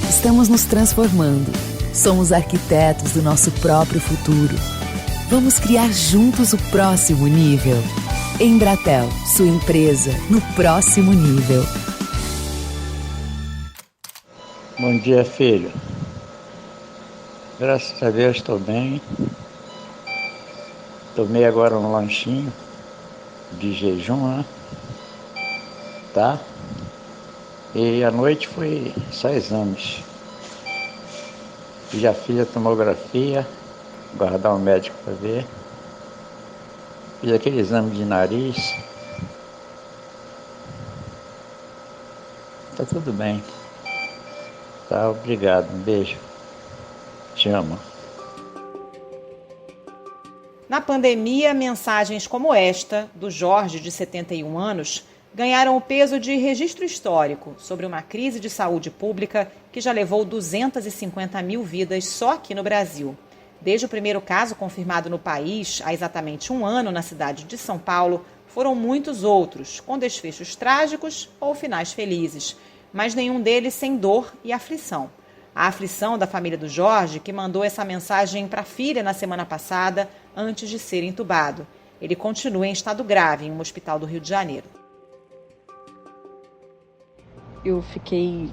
Estamos nos transformando. Somos arquitetos do nosso próprio futuro. Vamos criar juntos o próximo nível. Embratel, sua empresa no próximo nível. Bom dia, filho. Graças a Deus estou bem. Tomei agora um lanchinho de jejum, né? Tá? E à noite foi só exames. Fiz a filha tomografia, guardar o médico para ver. Fiz aquele exame de nariz. Tá tudo bem. Tá, obrigado. Um beijo. Te amo. Na pandemia, mensagens como esta, do Jorge, de 71 anos, ganharam o peso de registro histórico sobre uma crise de saúde pública que já levou 250 mil vidas só aqui no Brasil. Desde o primeiro caso confirmado no país, há exatamente um ano, na cidade de São Paulo, foram muitos outros, com desfechos trágicos ou finais felizes, mas nenhum deles sem dor e aflição. A aflição da família do Jorge, que mandou essa mensagem para a filha na semana passada, antes de ser entubado. Ele continua em estado grave em um hospital do Rio de Janeiro. Eu fiquei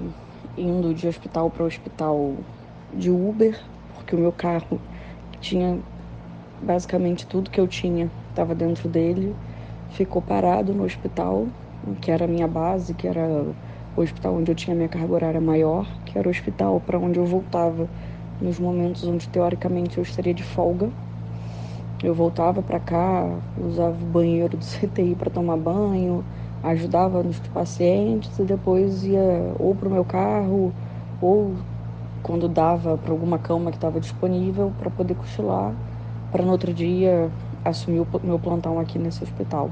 indo de hospital para hospital de Uber, porque o meu carro tinha basicamente tudo que eu tinha, estava dentro dele. Ficou parado no hospital, que era a minha base, que era o hospital onde eu tinha minha carga horária maior, que era o hospital para onde eu voltava nos momentos onde, teoricamente, eu estaria de folga. Eu voltava para cá, usava o banheiro do CTI para tomar banho, ajudava nos pacientes e depois ia ou para o meu carro ou, quando dava, para alguma cama que estava disponível, para poder cochilar, para no outro dia assumir o meu plantão aqui nesse hospital.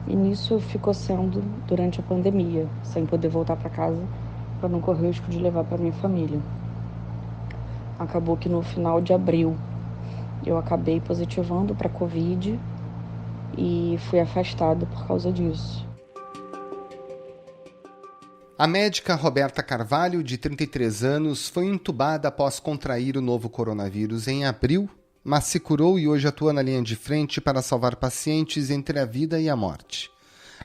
E nisso ficou sendo durante a pandemia, sem poder voltar para casa para não correr o risco de levar para minha família. Acabou que no final de abril eu acabei positivando para Covid e fui afastada por causa disso. A médica Roberta Carvalho, de 33 anos, foi entubada após contrair o novo coronavírus em abril, mas se curou e hoje atua na linha de frente para salvar pacientes entre a vida e a morte.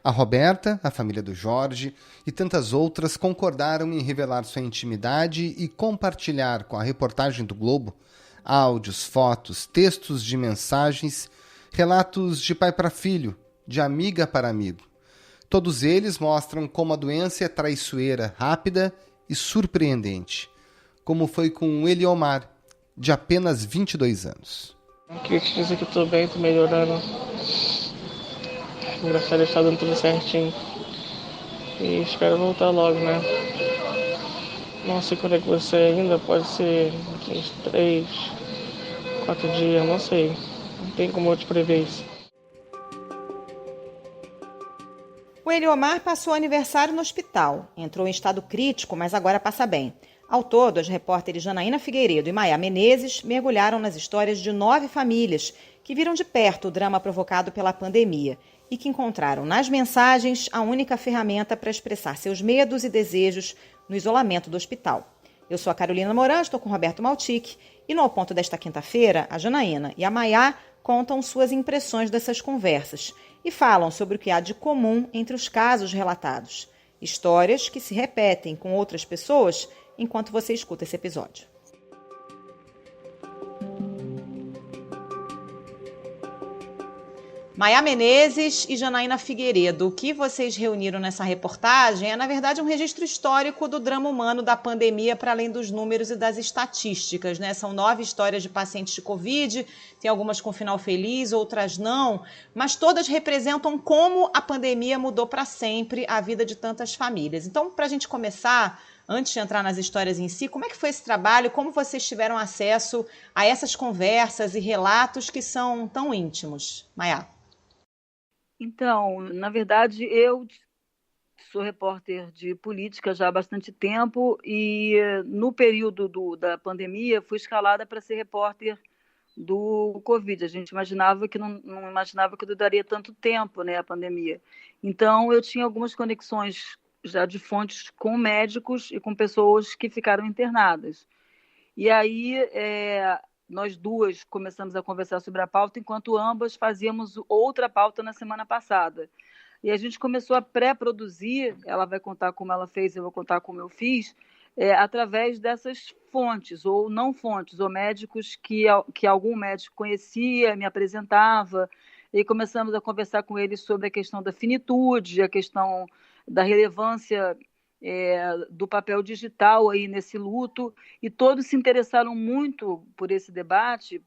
A Roberta, a família do Jorge e tantas outras concordaram em revelar sua intimidade e compartilhar com a reportagem do Globo áudios, fotos, textos de mensagens, relatos de pai para filho, de amiga para amigo. Todos eles mostram como a doença é traiçoeira, rápida e surpreendente, como foi com o Eliomar, de apenas 22 anos. Eu queria te dizer que eu tô bem, tô melhorando. Graças a Deus tá dando tudo certinho. E espero voltar logo, né? Não sei quando é que você ainda, pode ser uns 3, 4 dias, não sei. Não tem como eu te prever isso. O Eliomar passou o aniversário no hospital. Entrou em estado crítico, mas agora passa bem. Ao todo, as repórteres Janaína Figueiredo e Maia Menezes mergulharam nas histórias de 9 famílias que viram de perto o drama provocado pela pandemia e que encontraram nas mensagens a única ferramenta para expressar seus medos e desejos no isolamento do hospital. Eu sou a Carolina Moran, estou com Roberto Maltic e no Ao Ponto desta quinta-feira, a Janaína e a Maia contam suas impressões dessas conversas e falam sobre o que há de comum entre os casos relatados. Histórias que se repetem com outras pessoas enquanto você escuta esse episódio. Maia Menezes e Janaína Figueiredo, o que vocês reuniram nessa reportagem é, na verdade, um registro histórico do drama humano da pandemia, para além dos números e das estatísticas, né? São 9 histórias de pacientes de Covid, tem algumas com final feliz, outras não, mas todas representam como a pandemia mudou para sempre a vida de tantas famílias. Então, para a gente começar, antes de entrar nas histórias em si, como é que foi esse trabalho? Como vocês tiveram acesso a essas conversas e relatos que são tão íntimos? Maia. Então, na verdade, eu sou repórter de política já há bastante tempo e no período da pandemia fui escalada para ser repórter do Covid. A gente imaginava que não imaginava que duraria tanto tempo, né, a pandemia. Então, eu tinha algumas conexões já de fontes com médicos e com pessoas que ficaram internadas. E aí nós duas começamos a conversar sobre a pauta, enquanto ambas fazíamos outra pauta na semana passada. E a gente começou a pré-produzir, ela vai contar como ela fez, eu vou contar como eu fiz, através dessas fontes, ou não fontes, ou médicos que algum médico conhecia, me apresentava, e começamos a conversar com eles sobre a questão da finitude, a questão da relevância do papel digital aí nesse luto, e todos se interessaram muito por esse debate,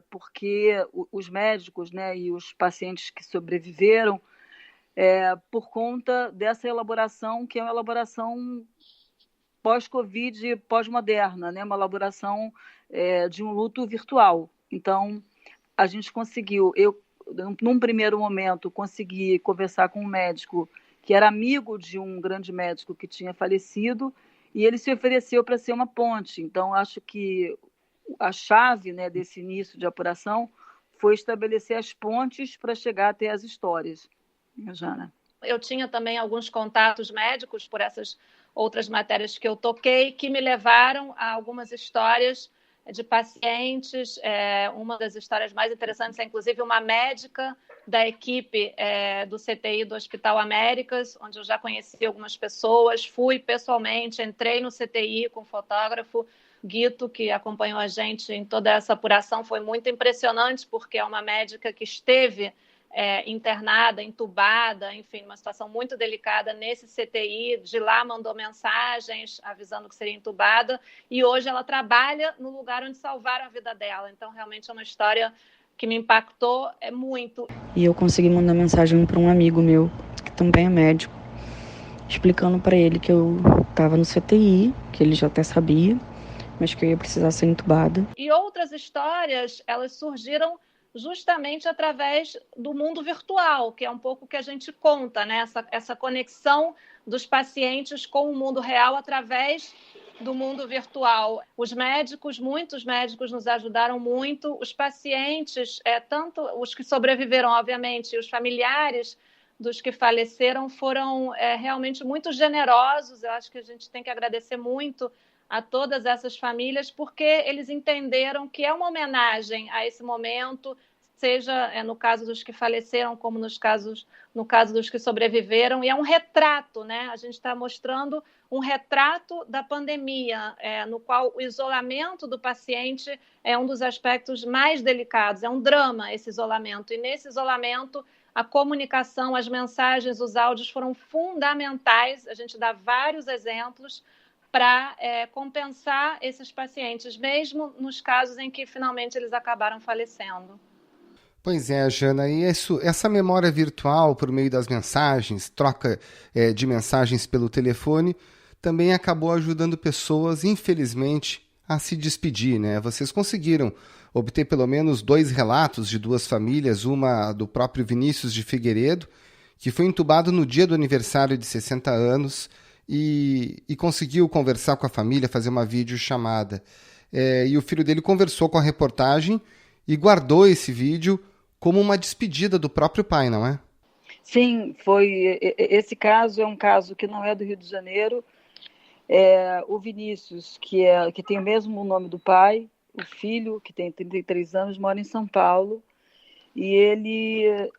porque os médicos, né, e os pacientes que sobreviveram, por conta dessa elaboração, que é uma elaboração pós-Covid, pós-moderna, né, uma elaboração de um luto virtual. Então, a gente conseguiu, eu, num primeiro momento, consegui conversar com um médico que era amigo de um grande médico que tinha falecido, e ele se ofereceu para ser uma ponte. Então, acho que a chave, né, desse início de apuração foi estabelecer as pontes para chegar até as histórias. Jana. Eu tinha também alguns contatos médicos por essas outras matérias que eu toquei, que me levaram a algumas histórias de pacientes. Uma das histórias mais interessantes é, inclusive, uma médica da equipe do CTI do Hospital Américas, onde eu já conheci algumas pessoas, fui pessoalmente, entrei no CTI com o fotógrafo Guito, que acompanhou a gente em toda essa apuração. Foi muito impressionante, porque é uma médica que esteve internada, entubada, enfim, uma situação muito delicada nesse CTI, de lá mandou mensagens avisando que seria entubada, e hoje ela trabalha no lugar onde salvaram a vida dela. Então, realmente é uma história que me impactou muito. E eu consegui mandar mensagem para um amigo meu, que também é médico, explicando para ele que eu estava no CTI, que ele já até sabia, mas que eu ia precisar ser entubada. E outras histórias, elas surgiram justamente através do mundo virtual, que é um pouco o que a gente conta, né? Essa conexão dos pacientes com o mundo real através do mundo virtual. Muitos médicos nos ajudaram muito, os pacientes, tanto os que sobreviveram, obviamente, e os familiares dos que faleceram foram realmente muito generosos. Eu acho que a gente tem que agradecer muito a todas essas famílias, porque eles entenderam que é uma homenagem a esse momento, seja no caso dos que faleceram, como no caso dos que sobreviveram, e é um retrato, né? A gente está mostrando um retrato da pandemia, no qual o isolamento do paciente é um dos aspectos mais delicados, é um drama esse isolamento, e nesse isolamento a comunicação, as mensagens, os áudios foram fundamentais. A gente dá vários exemplos para compensar esses pacientes, mesmo nos casos em que finalmente eles acabaram falecendo. Pois é, Jana, e essa memória virtual por meio das mensagens, troca de mensagens pelo telefone, também acabou ajudando pessoas, infelizmente, a se despedir, né? Vocês conseguiram obter pelo menos 2 relatos de 2 famílias, uma do próprio Vinícius de Figueiredo, que foi entubado no dia do aniversário de 60 anos, e conseguiu conversar com a família, fazer uma videochamada. E o filho dele conversou com a reportagem e guardou esse vídeo como uma despedida do próprio pai, não é? Sim, foi. Esse caso é um caso que não é do Rio de Janeiro. O Vinícius, que tem o mesmo nome do pai, o filho, que tem 33 anos, mora em São Paulo, e ele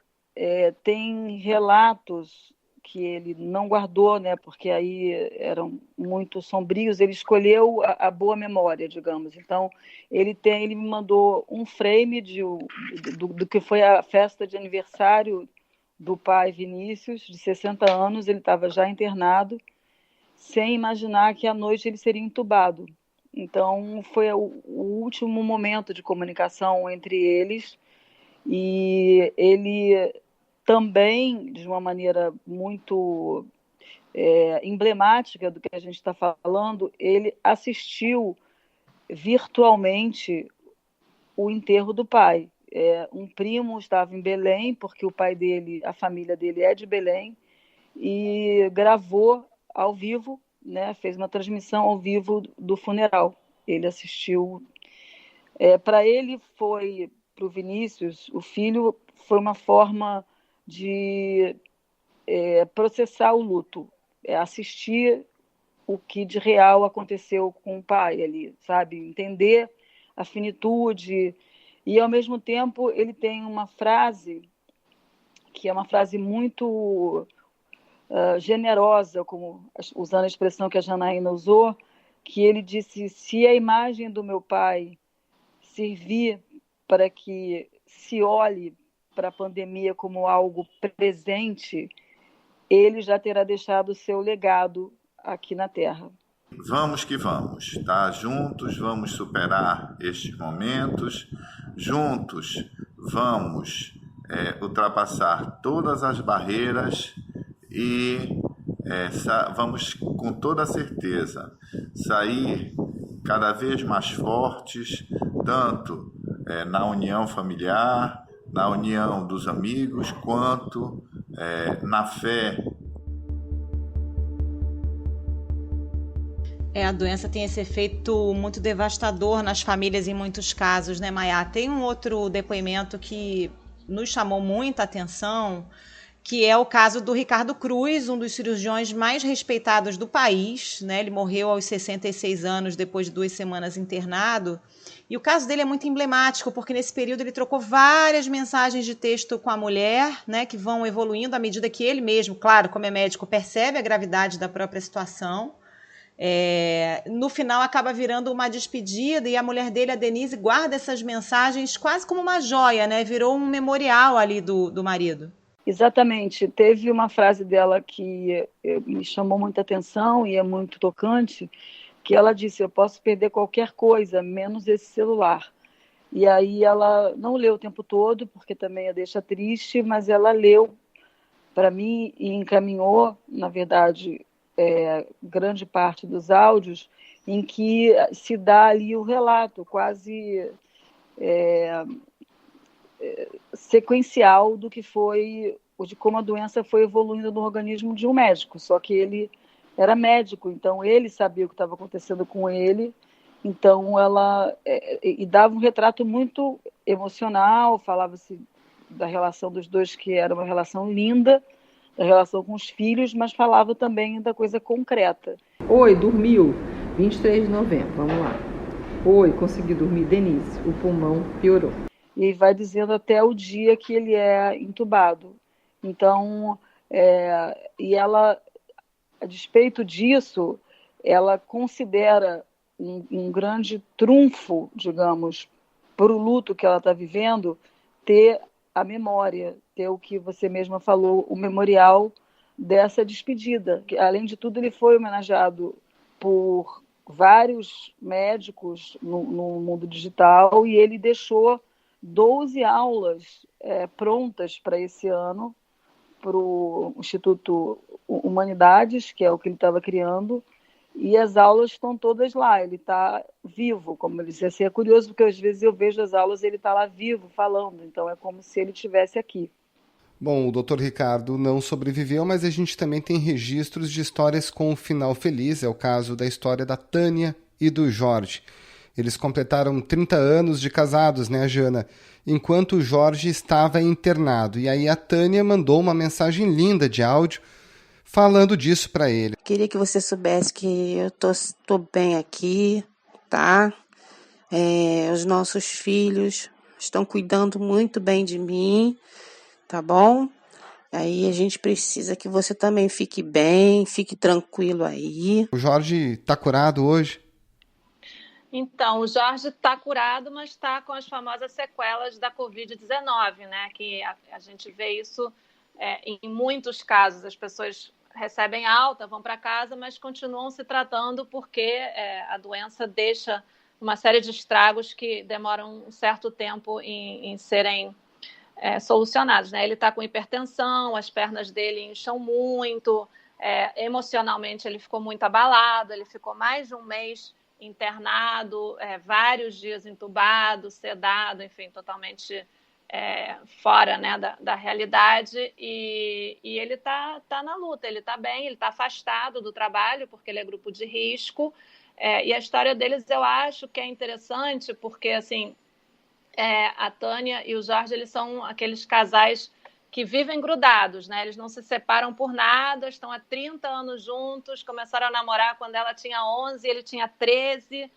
tem relatos que ele não guardou, né, porque aí eram muito sombrios. Ele escolheu a boa memória, digamos. Então, ele me mandou um frame do que foi a festa de aniversário do pai Vinícius, de 60 anos. Ele estava já internado, sem imaginar que à noite ele seria entubado. Então, foi o último momento de comunicação entre eles, e ele também, de uma maneira muito emblemática do que a gente está falando, ele assistiu virtualmente o enterro do pai. Um primo estava em Belém, porque o pai dele, a família dele é de Belém, e gravou ao vivo, né, fez uma transmissão ao vivo do funeral. Ele assistiu. Para ele foi, para o Vinícius, o filho, foi uma forma de processar o luto, assistir o que de real aconteceu com o pai ali, sabe? Entender a finitude. E, ao mesmo tempo, ele tem uma frase que é uma frase muito generosa, como usando a expressão que a Janaína usou, que ele disse: se a imagem do meu pai servir para que se olhe para a pandemia como algo presente, ele já terá deixado o seu legado aqui na Terra. Vamos que vamos, tá? Juntos vamos superar estes momentos, juntos vamos ultrapassar todas as barreiras e vamos com toda certeza sair cada vez mais fortes, tanto na união familiar, na união dos amigos, quanto na fé. A doença tem esse efeito muito devastador nas famílias em muitos casos, né, Maiá? Tem um outro depoimento que nos chamou muita atenção, que é o caso do Ricardo Cruz, um dos cirurgiões mais respeitados do país, né? Ele morreu aos 66 anos, depois de 2 semanas internado. E o caso dele é muito emblemático, porque nesse período ele trocou várias mensagens de texto com a mulher, né, que vão evoluindo à medida que ele mesmo, claro, como é médico, percebe a gravidade da própria situação. No final acaba virando uma despedida e a mulher dele, a Denise, guarda essas mensagens quase como uma joia, né? Virou um memorial ali do marido. Exatamente. Teve uma frase dela que me chamou muita atenção e é muito tocante, que ela disse: eu posso perder qualquer coisa, menos esse celular. E aí ela não leu o tempo todo, porque também a deixa triste, mas ela leu para mim e encaminhou, na verdade, grande parte dos áudios em que se dá ali o relato quase sequencial do que foi, de como a doença foi evoluindo no organismo de um médico, só que ele era médico, então ele sabia o que estava acontecendo com ele, então ela e dava um retrato muito emocional, falava-se da relação dos dois, que era uma relação linda, da relação com os filhos, mas falava também da coisa concreta. Oi, dormiu? 23 de novembro, vamos lá. Oi, consegui dormir, Denise, o pulmão piorou. E vai dizendo até o dia que ele é entubado. Então, e ela, a despeito disso, ela considera um grande trunfo, digamos, para o luto que ela está vivendo, ter a memória, ter o que você mesma falou, o memorial dessa despedida. Além de tudo, ele foi homenageado por vários médicos no mundo digital e ele deixou 12 aulas prontas para esse ano para o Instituto Humanidades, que é o que ele estava criando, e as aulas estão todas lá, ele está vivo, como ele disse. Assim, é curioso, porque às vezes eu vejo as aulas e ele está lá vivo, falando, então é como se ele estivesse aqui. Bom, o Dr. Ricardo não sobreviveu, mas a gente também tem registros de histórias com um final feliz, é o caso da história da Tânia e do Jorge. Eles completaram 30 anos de casados, né, Jana? Enquanto o Jorge estava internado, e aí a Tânia mandou uma mensagem linda de áudio, falando disso para ele. Queria que você soubesse que eu tô bem aqui, tá? Os nossos filhos estão cuidando muito bem de mim, tá bom? Aí a gente precisa que você também fique bem, fique tranquilo aí. O Jorge tá curado hoje? Então, o Jorge está curado, mas está com as famosas sequelas da Covid-19, né? Que a gente vê isso em muitos casos. As pessoas recebem alta, vão para casa, mas continuam se tratando porque a doença deixa uma série de estragos que demoram um certo tempo em serem solucionados, né? Ele está com hipertensão, as pernas dele incham muito, emocionalmente ele ficou muito abalado, ele ficou mais de um mês internado, vários dias entubado, sedado, enfim, totalmente fora, né, da realidade, e ele tá na luta, ele está bem, ele está afastado do trabalho porque ele é grupo de risco, e a história deles eu acho que é interessante porque, assim, a Tânia e o Jorge, eles são aqueles casais que vivem grudados, né? Eles não se separam por nada, estão há 30 anos juntos, começaram a namorar quando ela tinha 11, ele tinha 13.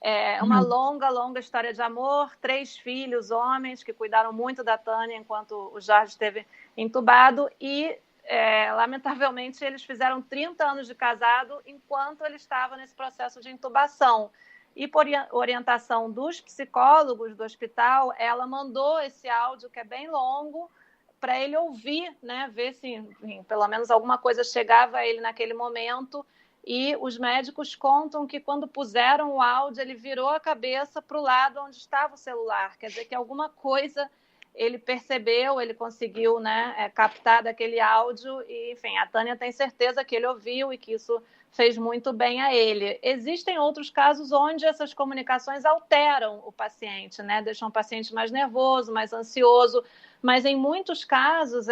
É uma longa história de amor, 3 filhos, homens, que cuidaram muito da Tânia enquanto o Jorge esteve entubado e, lamentavelmente, eles fizeram 30 anos de casado enquanto ele estava nesse processo de intubação. E por orientação dos psicólogos do hospital, ela mandou esse áudio, que é bem longo, para ele ouvir, né, ver se, enfim, pelo menos alguma coisa chegava a ele naquele momento. E os médicos contam que quando puseram o áudio, ele virou a cabeça para o lado onde estava o celular. Quer dizer que alguma coisa ele percebeu, ele conseguiu, né, captar daquele áudio. E, enfim, a Tânia tem certeza que ele ouviu e que isso fez muito bem a ele. Existem outros casos onde essas comunicações alteram o paciente, né, deixam o paciente mais nervoso, mais ansioso. Mas em muitos casos,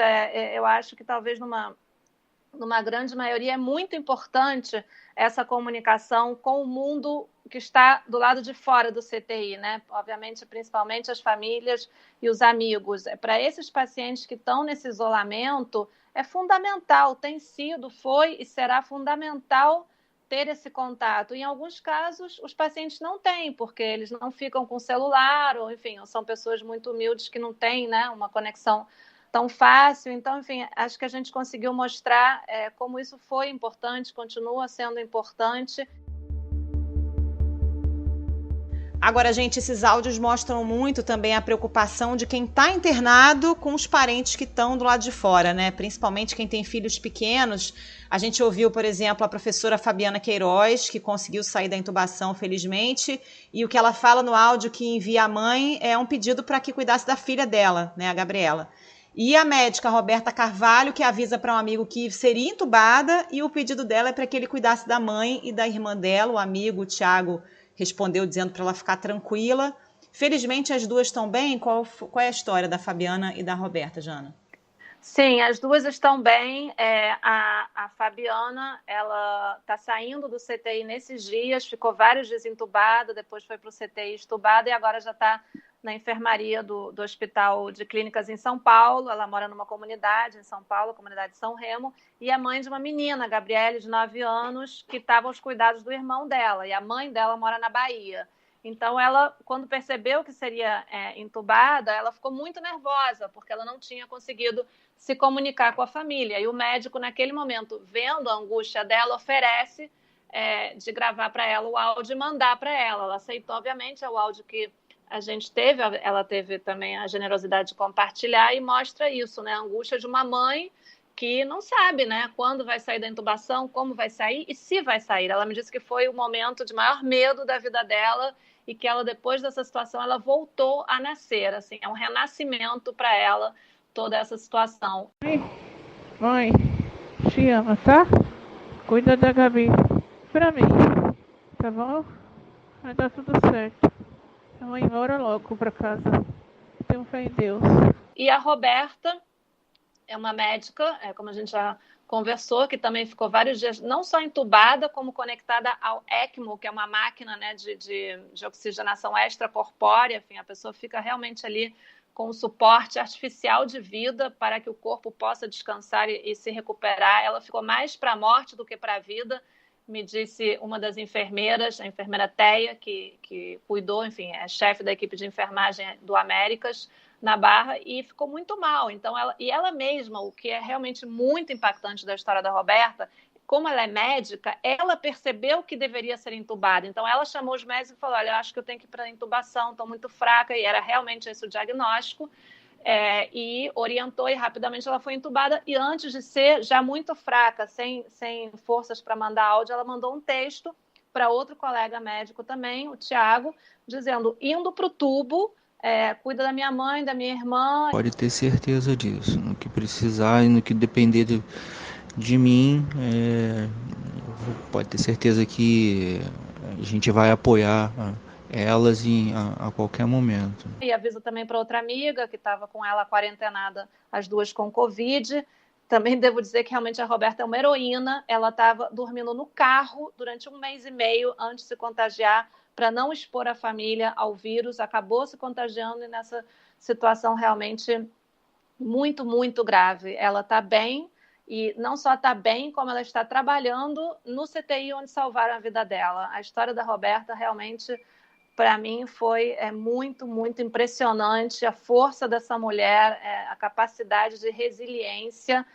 eu acho que talvez numa grande maioria, é muito importante essa comunicação com o mundo que está do lado de fora do CTI, né? Obviamente, principalmente as famílias e os amigos. Para esses pacientes que estão nesse isolamento, é fundamental, tem sido, foi e será fundamental ter esse contato. Em alguns casos, os pacientes não têm, porque eles não ficam com celular, ou, enfim, são pessoas muito humildes que não têm, né, uma conexão tão fácil. Então, enfim, acho que a gente conseguiu mostrar como isso foi importante, continua sendo importante. Agora, gente, esses áudios mostram muito também a preocupação de quem está internado com os parentes que estão do lado de fora, né? Principalmente quem tem filhos pequenos. A gente ouviu, por exemplo, a professora Fabiana Queiroz, que conseguiu sair da intubação, felizmente, e o que ela fala no áudio que envia à mãe é um pedido para que cuidasse da filha dela, né, a Gabriela. E a médica Roberta Carvalho, que avisa para um amigo que seria entubada, e o pedido dela é para que ele cuidasse da mãe e da irmã dela. O amigo, o Tiago, respondeu dizendo para ela ficar tranquila. Felizmente, as duas estão bem. Qual é a história da Fabiana e da Roberta, Jana? Sim, as duas estão bem. A Fabiana, ela está saindo do CTI nesses dias, ficou vários dias entubada, depois foi para o CTI estubada e agora já está na enfermaria do Hospital de Clínicas em São Paulo. Ela mora numa comunidade em São Paulo, a comunidade São Remo, e é mãe de uma menina, Gabriele, de 9 anos, que estava aos cuidados do irmão dela, e a mãe dela mora na Bahia. Então, ela, quando percebeu que seria entubada, ela ficou muito nervosa, porque ela não tinha conseguido se comunicar com a família. E o médico, naquele momento, vendo a angústia dela, oferece de gravar para ela o áudio e mandar para ela. Ela aceitou, obviamente, é o áudio que a gente teve, ela teve também a generosidade de compartilhar e mostra isso, né? A angústia de uma mãe que não sabe, né, quando vai sair da intubação, como vai sair e se vai sair. Ela me disse que foi o momento de maior medo da vida dela e que ela, depois dessa situação, ela voltou a nascer, assim, é um renascimento para ela, toda essa situação. Mãe, te amo, tá? Cuida da Gabi pra mim, tá bom? Vai dar tudo certo. Eu vou embora logo pra casa. Tenho fé em Deus. E a Roberta é uma médica, como a gente já conversou, que também ficou vários dias não só entubada, como conectada ao ECMO, que é uma máquina, né, de oxigenação extracorpórea. Enfim, a pessoa fica realmente ali com um suporte artificial de vida para que o corpo possa descansar e se recuperar. Ela ficou mais para a morte do que para a vida, me disse uma das enfermeiras, a enfermeira Teia, que cuidou, enfim, é chefe da equipe de enfermagem do Américas, na Barra, e ficou muito mal. Então, ela mesma, o que é realmente muito impactante da história da Roberta, como ela é médica, ela percebeu que deveria ser entubada. Então, ela chamou os médicos e falou, olha, eu acho que eu tenho que ir para a intubação, estou muito fraca, e era realmente esse o diagnóstico, e orientou, e rapidamente ela foi entubada, e antes de ser já muito fraca, sem forças para mandar áudio, ela mandou um texto para outro colega médico também, o Tiago, dizendo, indo para o tubo, cuida da minha mãe, da minha irmã. Pode ter certeza disso, no que precisar e no que depender de mim, pode ter certeza que a gente vai apoiar elas a qualquer momento. E aviso também para outra amiga que estava com ela quarentenada, as duas com Covid. Também devo dizer que realmente a Roberta é uma heroína. Ela estava dormindo no carro durante 1 mês e meio antes de se contagiar, para não expor a família ao vírus. Acabou se contagiando e nessa situação realmente muito, muito grave. Ela está bem, e não só está bem, como ela está trabalhando no CTI onde salvaram a vida dela. A história da Roberta realmente, para mim, foi muito, muito impressionante. A força dessa mulher, a capacidade de resiliência.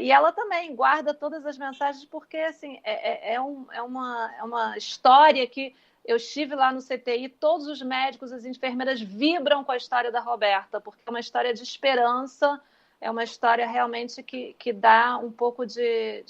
E ela também guarda todas as mensagens, porque assim, é uma história que eu estive lá no CTI, todos os médicos, as enfermeiras vibram com a história da Roberta, porque é uma história de esperança, é uma história realmente que dá um pouco de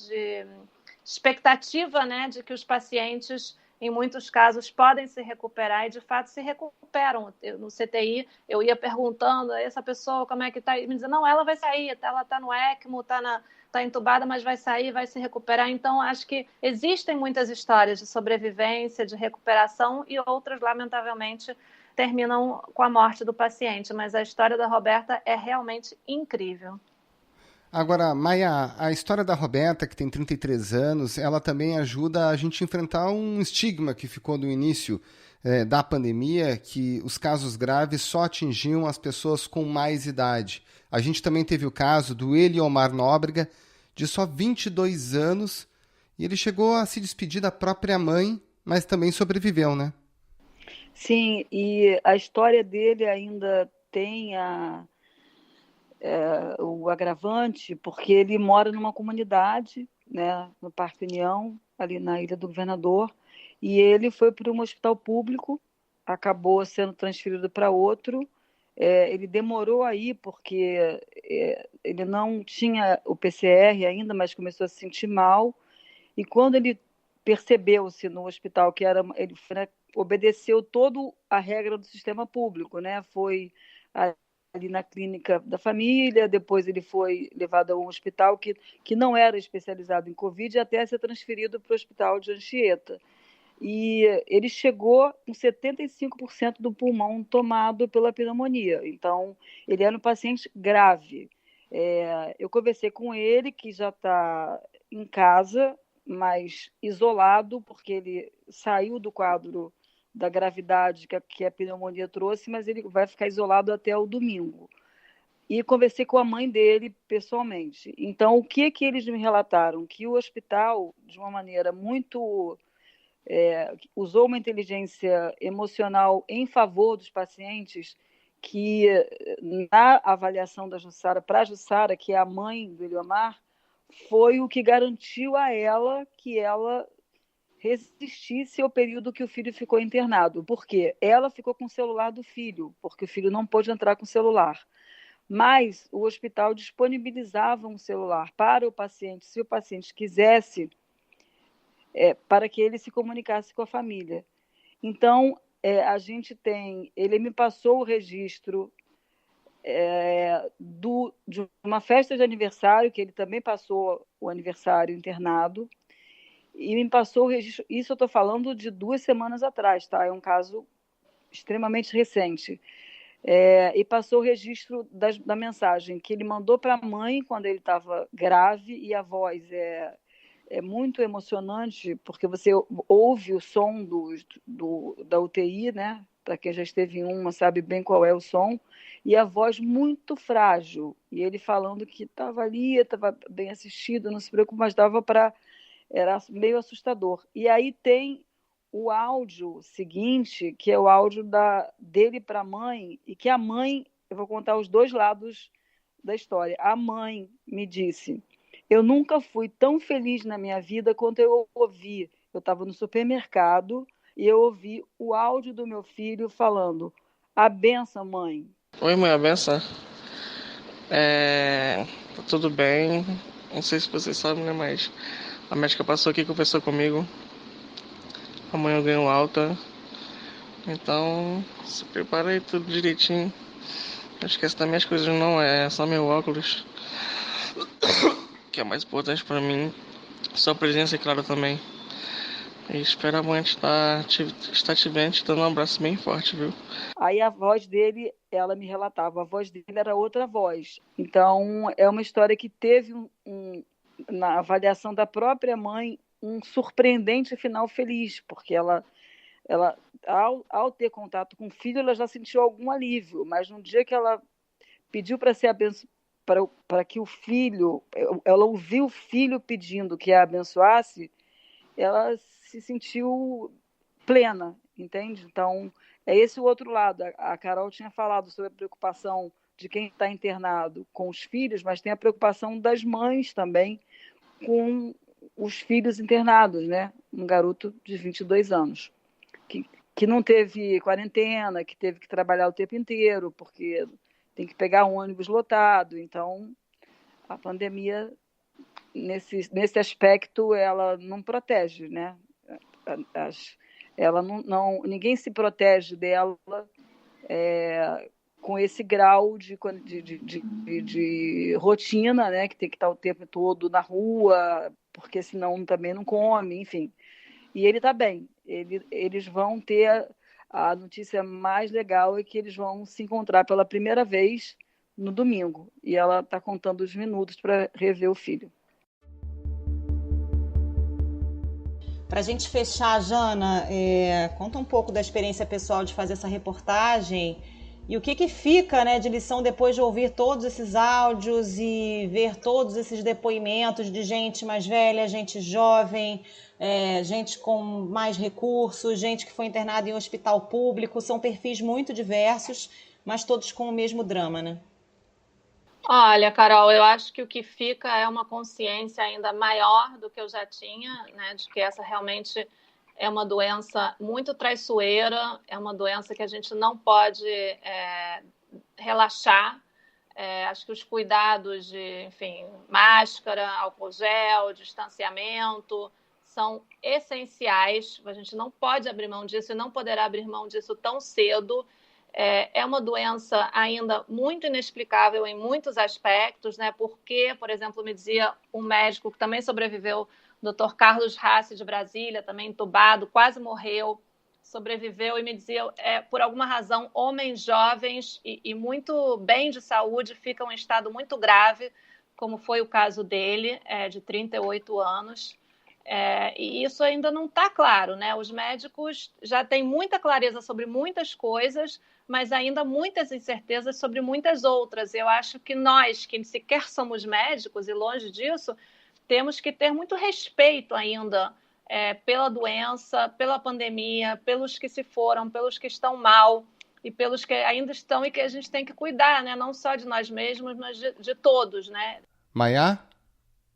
expectativa, né, de que os pacientes, em muitos casos, podem se recuperar e, de fato, se recuperam. No CTI, eu ia perguntando a essa pessoa como é que está, e me dizia, não, ela vai sair, ela está no ECMO, está entubada, mas vai sair, vai se recuperar. Então, acho que existem muitas histórias de sobrevivência, de recuperação, e outras, lamentavelmente, terminam com a morte do paciente. Mas a história da Roberta é realmente incrível. Agora, Maia, a história da Roberta, que tem 33 anos, ela também ajuda a gente a enfrentar um estigma que ficou no início da pandemia, que os casos graves só atingiam as pessoas com mais idade. A gente também teve o caso do Eliomar Nóbrega, de só 22 anos, e ele chegou a se despedir da própria mãe, mas também sobreviveu, né? Sim, e a história dele ainda tem o agravante, porque ele mora numa comunidade, né, no Parque União, ali na Ilha do Governador, e ele foi para um hospital público, acabou sendo transferido para outro. Ele demorou aí porque ele não tinha o PCR ainda, mas começou a se sentir mal, e quando ele percebeu-se no hospital que ele obedeceu toda a regra do sistema público, né? Foi ali na clínica da família, depois ele foi levado a um hospital que não era especializado em Covid, até ser transferido para o hospital de Anchieta. E ele chegou com 75% do pulmão tomado pela pneumonia. Então, ele era um paciente grave. Eu conversei com ele, que já está em casa, mas isolado, porque ele saiu do quadro da gravidade que a pneumonia trouxe, mas ele vai ficar isolado até o domingo. E conversei com a mãe dele pessoalmente. Então, o que eles me relataram? Que o hospital, de uma maneira muito... usou uma inteligência emocional em favor dos pacientes, que na avaliação da Jussara, para a Jussara, que é a mãe do Eliomar, foi o que garantiu a ela que ela resistisse ao período que o filho ficou internado. Por quê? Ela ficou com o celular do filho, porque o filho não pôde entrar com o celular. Mas o hospital disponibilizava um celular para o paciente, se o paciente quisesse, para que ele se comunicasse com a família. Então, a gente tem... Ele me passou o registro de uma festa de aniversário, que ele também passou o aniversário internado, e me passou o registro... Isso eu estou falando de 2 semanas atrás, tá? É um caso extremamente recente. E passou o registro da mensagem que ele mandou para a mãe quando ele estava grave, e a voz é muito emocionante, porque você ouve o som da UTI, né? Para quem já esteve em uma, sabe bem qual é o som, e a voz muito frágil. E ele falando que estava ali, estava bem assistido, não se preocupe, mas dava para... Era meio assustador. E aí tem o áudio seguinte, que é o áudio dele para a mãe, e que a mãe... Eu vou contar os 2 lados da história. A mãe me disse... Eu nunca fui tão feliz na minha vida quanto eu ouvi. Eu estava no supermercado e eu ouvi o áudio do meu filho falando: "A benção, mãe." Oi, mãe, a benção. Tá tudo bem. Não sei se vocês sabem, né? Mas a médica passou aqui e conversou comigo. Amanhã eu ganho alta. Então, se prepara aí tudo direitinho. Não esquece das minhas coisas, não. É só meu óculos. Que é mais importante pra mim. Sua presença, é claro, também. E espero amanhã estar te vendo, te dando um abraço bem forte, viu? Aí a voz dele, ela me relatava, a voz dele era outra voz. Então, é uma história que teve, na avaliação da própria mãe, um surpreendente final feliz, porque ela ao ter contato com o filho, ela já sentiu algum alívio, mas no dia que ela pediu para ser para que o filho, ela ouviu o filho pedindo que a abençoasse, ela se sentiu plena, entende? Então, é esse o outro lado. A Carol tinha falado sobre a preocupação de quem está internado com os filhos, mas tem a preocupação das mães também com os filhos internados, né? Um garoto de 22 anos, que não teve quarentena, que teve que trabalhar o tempo inteiro, porque tem que pegar um ônibus lotado. Então, a pandemia, nesse aspecto, ela não protege, né? Ela ninguém se protege dela com esse grau de rotina, né? Que tem que estar o tempo todo na rua, porque senão também não come, enfim. E ele está bem. Eles vão ter... A notícia mais legal é que eles vão se encontrar pela primeira vez no domingo. E ela está contando os minutos para rever o filho. Para a gente fechar, Jana, conta um pouco da experiência pessoal de fazer essa reportagem e o que fica, né, de lição depois de ouvir todos esses áudios e ver todos esses depoimentos de gente mais velha, gente jovem, gente com mais recursos, gente que foi internada em um hospital público. São perfis muito diversos, mas todos com o mesmo drama, né? Olha, Carol, eu acho que o que fica é uma consciência ainda maior do que eu já tinha, né, de que essa realmente é uma doença muito traiçoeira, é uma doença que a gente não pode relaxar. Acho que os cuidados de, enfim, máscara, álcool gel, distanciamento, são essenciais. A gente não pode abrir mão disso e não poderá abrir mão disso tão cedo. É uma doença ainda muito inexplicável em muitos aspectos, né? Porque, por exemplo, me dizia um médico que também sobreviveu, o Dr. Carlos Rassi, de Brasília, também entubado, quase morreu, sobreviveu, e me dizia, por alguma razão, homens jovens e muito bem de saúde ficam em estado muito grave, como foi o caso dele, de 38 anos. E isso ainda não está claro, né? Os médicos já têm muita clareza sobre muitas coisas, mas ainda muitas incertezas sobre muitas outras. Eu acho que nós, que sequer somos médicos e longe disso, temos que ter muito respeito ainda pela doença, pela pandemia, pelos que se foram, pelos que estão mal e pelos que ainda estão e que a gente tem que cuidar, né? Não só de nós mesmos, mas de todos, né? Maiá?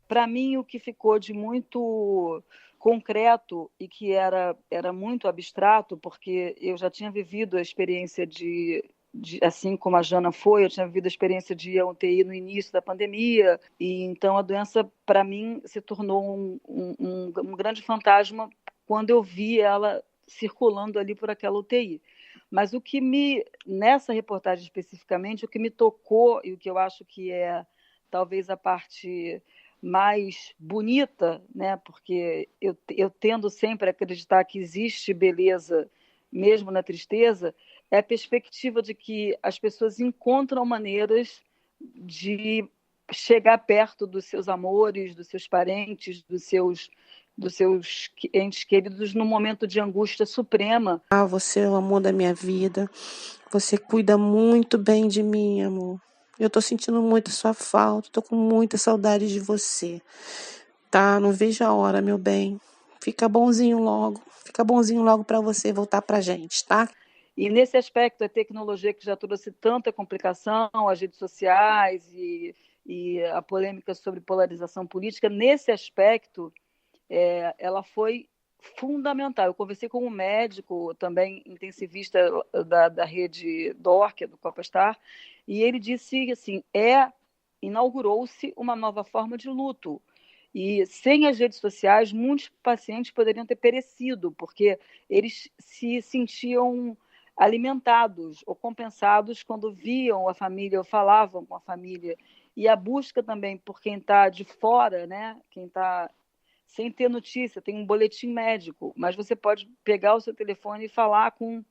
Para mim, o que ficou de muito concreto e que era muito abstrato, porque eu já tinha vivido a experiência assim como a Jana foi, eu tinha vivido a experiência de ir à UTI no início da pandemia, e então a doença, para mim, se tornou um grande fantasma quando eu vi ela circulando ali por aquela UTI. Mas nessa reportagem especificamente, o que me tocou e o que eu acho que é talvez a parte mais bonita, né? Porque eu tendo sempre a acreditar que existe beleza mesmo na tristeza, é a perspectiva de que as pessoas encontram maneiras de chegar perto dos seus amores, dos seus parentes, dos seus entes queridos no momento de angústia suprema. Você é o amor da minha vida, você cuida muito bem de mim, amor. Eu tô sentindo muito sua falta, tô com muita saudade de você, tá? Não vejo a hora, meu bem. Fica bonzinho logo pra você voltar pra gente, tá? E nesse aspecto, a tecnologia que já trouxe tanta complicação, as redes sociais e a polêmica sobre polarização política, nesse aspecto, ela foi fundamental. Eu conversei com um médico, também intensivista da rede DOR, do Copastar, e ele disse assim, inaugurou-se uma nova forma de luto. E sem as redes sociais, muitos pacientes poderiam ter perecido, porque eles se sentiam alimentados ou compensados quando viam a família ou falavam com a família. E a busca também por quem está de fora, né? Quem está sem ter notícia, tem um boletim médico, mas você pode pegar o seu telefone e falar com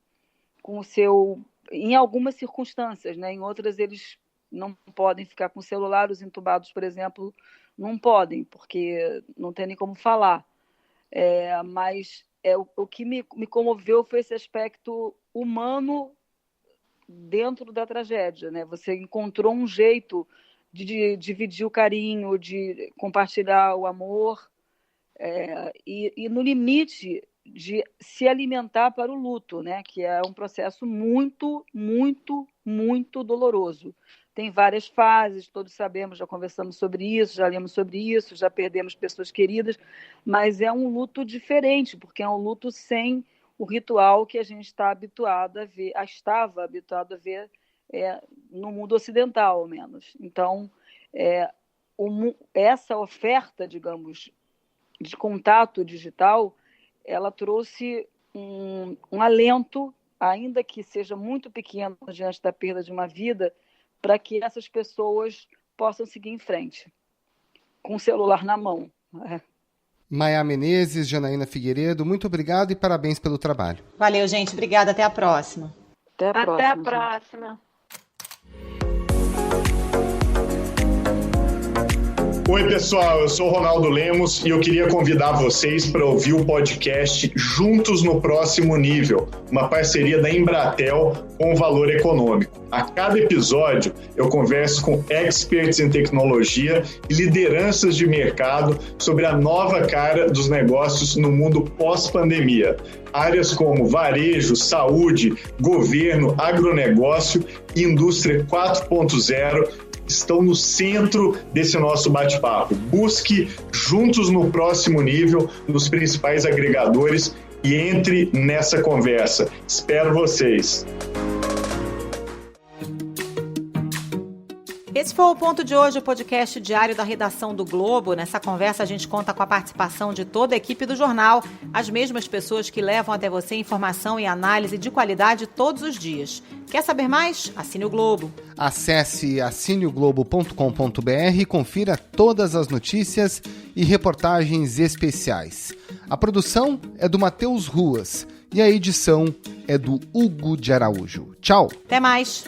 o seu... Em algumas circunstâncias, né? Em outras eles não podem ficar com o celular, os entubados, por exemplo, não podem, porque não tem nem como falar. Mas o que me comoveu foi esse aspecto humano dentro da tragédia, né? Você encontrou um jeito de dividir o carinho, de compartilhar o amor, e no limite de se alimentar para o luto, né? Que é um processo muito, muito, muito doloroso. Tem várias fases, todos sabemos, já conversamos sobre isso, já lemos sobre isso, já perdemos pessoas queridas, mas é um luto diferente, porque é um luto sem o ritual que a gente está habituado a ver, estava habituado a ver no mundo ocidental, ao menos. Então, essa oferta, digamos, de contato digital, ela trouxe um alento, ainda que seja muito pequeno diante da perda de uma vida, para que essas pessoas possam seguir em frente, com o celular na mão. Maia Menezes, Janaína Figueiredo, muito obrigado e parabéns pelo trabalho. Valeu, gente. Obrigada. Até a próxima. Até a próxima. Oi, pessoal, eu sou o Ronaldo Lemos e eu queria convidar vocês para ouvir o podcast Juntos no Próximo Nível, uma parceria da Embratel com Valor Econômico. A cada episódio, eu converso com experts em tecnologia e lideranças de mercado sobre a nova cara dos negócios no mundo pós-pandemia. Áreas como varejo, saúde, governo, agronegócio e indústria 4.0 estão no centro desse nosso bate-papo. Busque Juntos no Próximo Nível nos principais agregadores e entre nessa conversa. Espero vocês. Esse foi o Ponto de Hoje, o podcast diário da redação do Globo. Nessa conversa a gente conta com a participação de toda a equipe do jornal, as mesmas pessoas que levam até você informação e análise de qualidade todos os dias. Quer saber mais? Assine o Globo. Acesse assineoglobo.com.br e confira todas as notícias e reportagens especiais. A produção é do Matheus Ruas e a edição é do Hugo de Araújo. Tchau! Até mais!